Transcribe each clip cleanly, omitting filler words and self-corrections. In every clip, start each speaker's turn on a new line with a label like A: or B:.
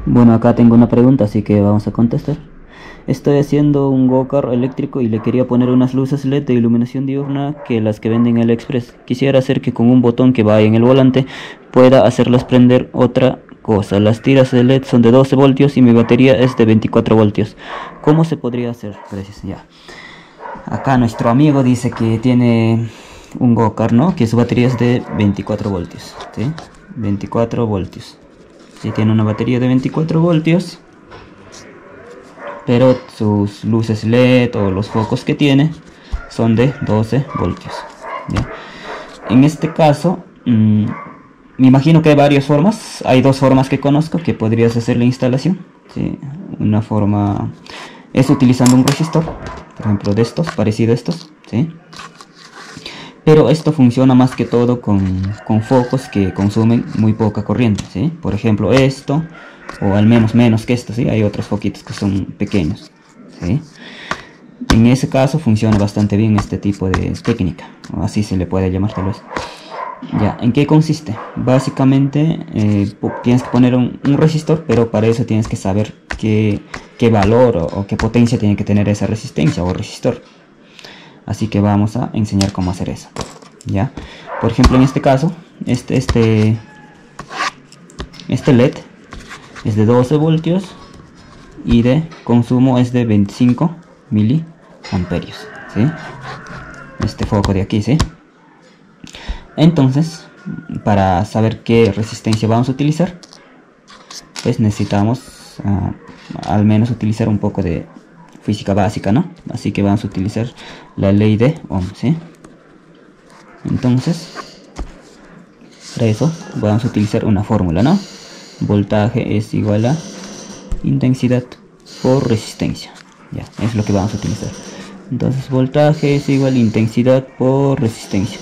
A: Bueno, acá tengo una pregunta, así que vamos a contestar. Estoy haciendo un go-kart eléctrico y le quería poner unas luces LED de iluminación diurna que las que venden en AliExpress. Quisiera hacer que con un botón que va en el volante pueda hacerlas prender otra cosa. Las tiras de LED son de 12 voltios y mi batería es de 24 voltios. ¿Cómo se podría hacer? Gracias, ya. Acá nuestro amigo dice que tiene un go-kart, ¿no? Que su batería es de 24 voltios, ¿sí? 24 voltios. Sí, tiene una batería de 24 voltios. Pero sus luces LED o los focos que tiene son de 12 voltios, ¿ya? En este caso, me imagino que hay varias formas. Hay dos formas que conozco que podrías hacer la instalación, ¿sí? Una forma es utilizando un resistor, por ejemplo de estos, parecido a estos, ¿sí? Pero esto funciona más que todo con focos que consumen muy poca corriente, ¿sí? Por ejemplo esto, o al menos que esto, ¿sí? Hay otros foquitos que son pequeños, ¿sí? En ese caso funciona bastante bien este tipo de técnica, o así se le puede llamar tal vez. Ya, ¿en qué consiste? Básicamente tienes que poner un resistor, pero para eso tienes que saber qué valor o qué potencia tiene que tener esa resistencia o resistor. Así que vamos a enseñar cómo hacer eso, ¿ya? Por ejemplo, en este caso, este LED es de 12 voltios y de consumo es de 25 miliamperios, ¿sí? Este foco de aquí, ¿sí? Entonces, para saber qué resistencia vamos a utilizar, pues necesitamos al menos utilizar un poco de física básica, ¿no? Así que vamos a utilizar la ley de Ohm, ¿sí? Entonces, para eso vamos a utilizar una fórmula, ¿no? Voltaje es igual a intensidad por resistencia. Ya, es lo que vamos a utilizar. Entonces, voltaje es igual a intensidad por resistencia.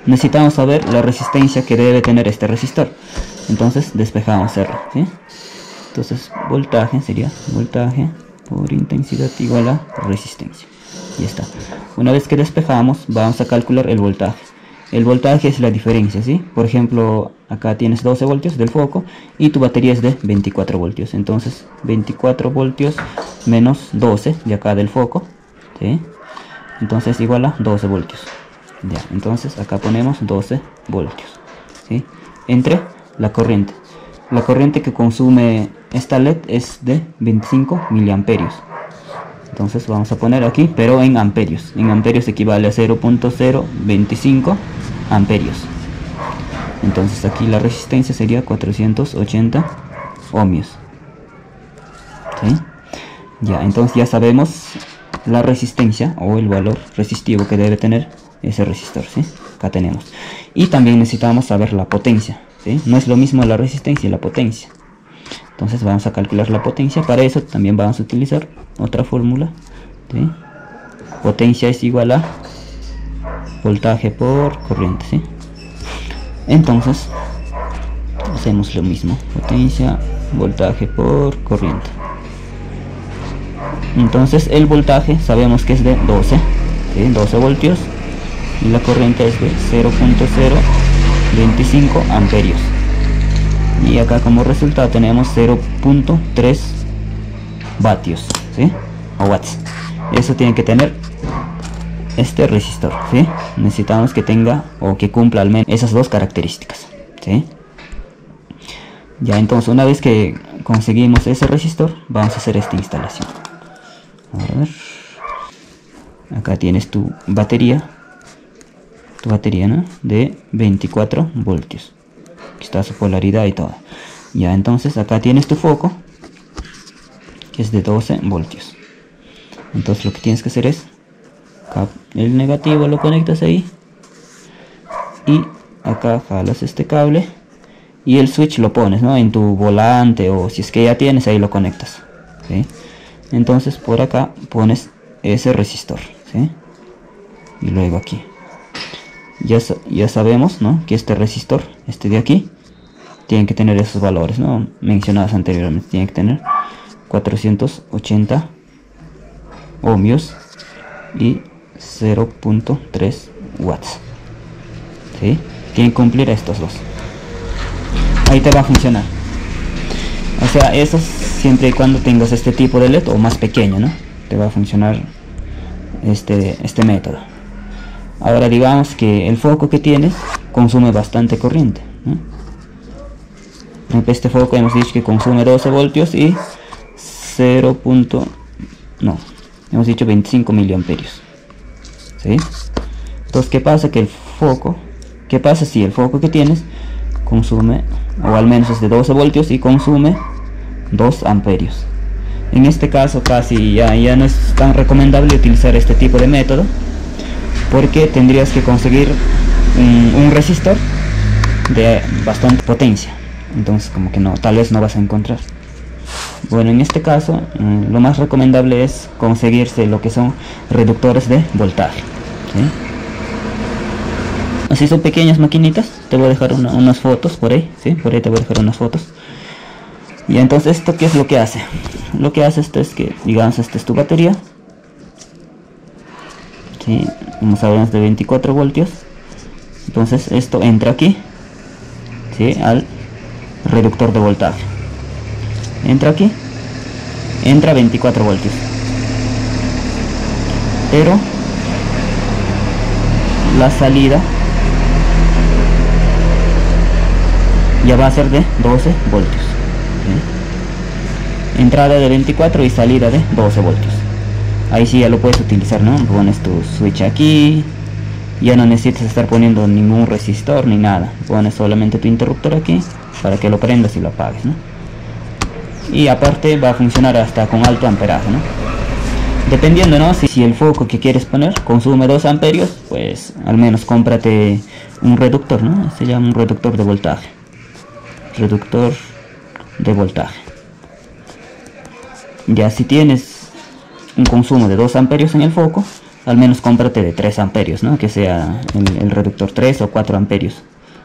A: Necesitamos saber la resistencia que debe tener este resistor. Entonces, despejamos R, ¿sí? Entonces, voltaje sería voltaje por intensidad igual a resistencia. Ya está. Una vez que despejamos, vamos a calcular el voltaje. El voltaje es la diferencia, ¿sí? Por ejemplo, acá tienes 12 voltios del foco y tu batería es de 24 voltios. Entonces, 24 voltios menos 12 de acá del foco, ¿sí? Entonces, igual a 12 voltios. Ya, entonces acá ponemos 12 voltios, ¿sí? Entre la corriente. La corriente que consume esta LED es de 25 miliamperios. Entonces vamos a poner aquí, pero en amperios. En amperios equivale a 0.025 amperios. Entonces aquí la resistencia sería 480 ohmios, ¿sí? Ya, entonces ya sabemos la resistencia o el valor resistivo que debe tener ese resistor, ¿sí? Acá tenemos. Y también necesitamos saber la potencia, ¿sí? No es lo mismo la resistencia y la potencia. Entonces vamos a calcular la potencia. Para eso también vamos a utilizar otra fórmula, ¿sí? Potencia es igual a voltaje por corriente, ¿sí? Entonces hacemos lo mismo, potencia, voltaje por corriente. Entonces el voltaje sabemos que es de 12, ¿sí? 12 voltios y la corriente es de 0.025 amperios. Y acá como resultado tenemos 0.3 vatios, ¿sí? O watts. Eso tiene que tener este resistor, ¿sí? Necesitamos que tenga o que cumpla al menos esas dos características, ¿sí? Ya, entonces una vez que conseguimos ese resistor, vamos a hacer esta instalación. A ver. Acá tienes tu batería, ¿no? De 24 voltios. Aquí está su polaridad y todo. Ya, entonces acá tienes tu foco, que es de 12 voltios. Entonces lo que tienes que hacer es, acá el negativo lo conectas ahí, y acá jalas este cable, y el switch lo pones, ¿no? En tu volante, o si es que ya tienes, ahí lo conectas, ¿sí? Entonces por acá pones ese resistor, ¿sí? Y luego aquí. Ya sabemos, ¿no? Que este resistor, este de aquí, tiene que tener esos valores, ¿no? Mencionados anteriormente. Tiene que tener 480 ohmios y 0.3 watts, ¿sí? Tienen que cumplir estos dos. Ahí te va a funcionar. sea, eso siempre y cuando tengas este tipo de LED o más pequeño, ¿no? Te va a funcionar este método. Ahora digamos que el foco que tienes consume bastante corriente, ¿no? Este foco hemos dicho que consume 12 voltios y 25 miliamperios, ¿sí? Entonces, ¿qué pasa? ¿Qué pasa si el foco que tienes consume, o al menos es de 12 voltios y consume 2 amperios? En este caso casi ya no es tan recomendable utilizar este tipo de método, porque tendrías que conseguir un resistor de bastante potencia. Entonces como que no, tal vez no vas a encontrar. Bueno, en este caso lo más recomendable es conseguirse lo que son reductores de voltaje, ¿sí? Así son pequeñas maquinitas. Te voy a dejar unas fotos por ahí, ¿sí? Por ahí te voy a dejar unas fotos. Y entonces esto, ¿qué es lo que hace? Lo que hace esto es que, digamos, esta es tu batería, ¿sí? Vamos a ver, de 24 voltios. Entonces esto entra aquí, ¿sí? Al reductor de voltaje. Entra aquí, entra 24 voltios, pero la salida ya va a ser de 12 voltios, ¿sí? Entrada de 24 y salida de 12 voltios. Ahí sí ya lo puedes utilizar, ¿no? Pones tu switch aquí, ya no necesitas estar poniendo ningún resistor ni nada. Pones solamente tu interruptor aquí para que lo prendas y lo apagues, ¿no? Y aparte va a funcionar hasta con alto amperaje, ¿no? Dependiendo, ¿no? Si el foco que quieres poner consume 2 amperios, pues al menos cómprate un reductor, ¿no? Se llama un reductor de voltaje. Reductor de voltaje. Ya si tienes un consumo de 2 amperios en el foco, al menos cómprate de 3 amperios, ¿no? Que sea el reductor 3 o 4 amperios.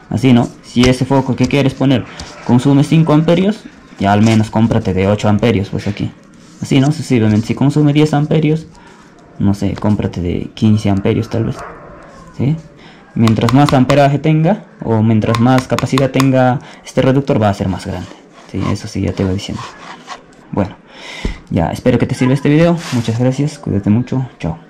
A: Así, ¿no? Si ese foco que quieres poner consume 5 amperios, ya al menos cómprate de 8 amperios, pues aquí. Así, ¿no? Sucesivamente, si consume 10 amperios, no sé, cómprate de 15 amperios tal vez, ¿sí? Mientras más amperaje tenga, o mientras más capacidad tenga este reductor, va a ser más grande, ¿sí? Eso sí, ya te voy diciendo. Bueno, ya espero que te sirva este video. Muchas gracias, cuídate mucho, chao.